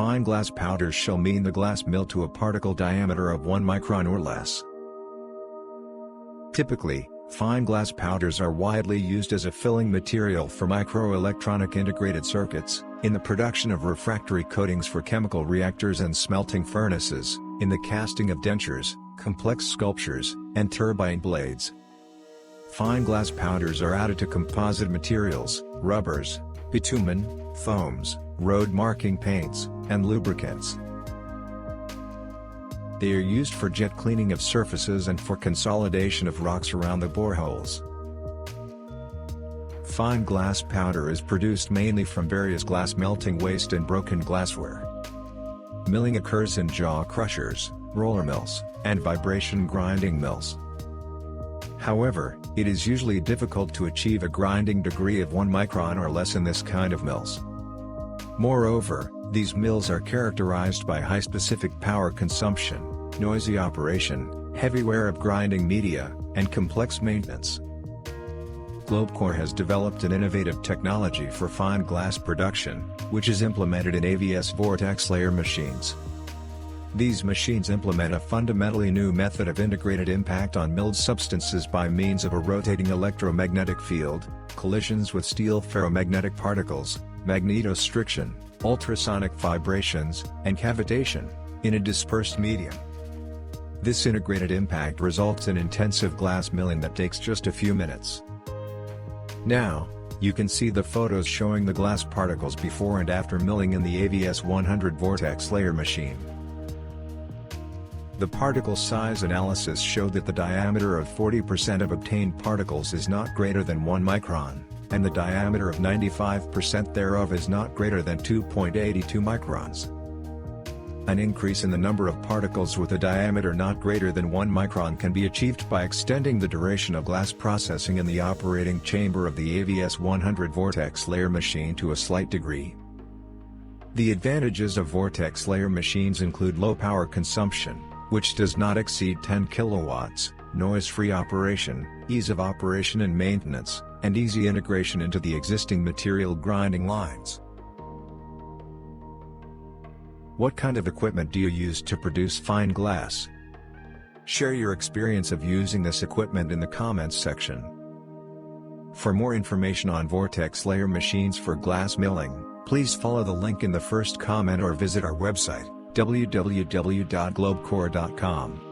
Fine glass powders shall mean the glass milled to a particle diameter of 1 micron or less. Typically, fine glass powders are widely used as a filling material for microelectronic integrated circuits, in the production of refractory coatings for chemical reactors and smelting furnaces, in the casting of dentures, complex sculptures, and turbine blades. Fine glass powders are added to composite materials, rubbers, bitumen, foams, road marking paints, and lubricants. They are used for jet cleaning of surfaces and for consolidation of rocks around the boreholes. Fine glass powder is produced mainly from various glass melting waste and broken glassware. Milling occurs in jaw crushers, roller mills, and vibration grinding mills. However, it is usually difficult to achieve a grinding degree of 1 micron or less in this kind of mills. Moreover, these mills are characterized by high specific power consumption, noisy operation, heavy wear of grinding media, and complex maintenance. Globecore has developed an innovative technology for fine glass production, which is implemented in AVS vortex layer machines. These machines implement a fundamentally new method of integrated impact on milled substances by means of a rotating electromagnetic field, collisions with steel ferromagnetic particles, magnetostriction, ultrasonic vibrations, and cavitation, in a dispersed medium. This integrated impact results in intensive glass milling that takes just a few minutes. Now, you can see the photos showing the glass particles before and after milling in the AVS 100 vortex layer machine. The particle size analysis showed that the diameter of 40% of obtained particles is not greater than 1 micron, and the diameter of 95% thereof is not greater than 2.82 microns. An increase in the number of particles with a diameter not greater than 1 micron can be achieved by extending the duration of glass processing in the operating chamber of the AVS 100 vortex layer machine to a slight degree. The advantages of vortex layer machines include low power consumption, which does not exceed 10 kilowatts, noise-free operation, ease of operation and maintenance, and easy integration into the existing material grinding lines. What kind of equipment do you use to produce fine glass? Share your experience of using this equipment in the comments section. For more information on vortex layer machines for glass milling, please follow the link in the first comment or visit our website, www.globecore.com.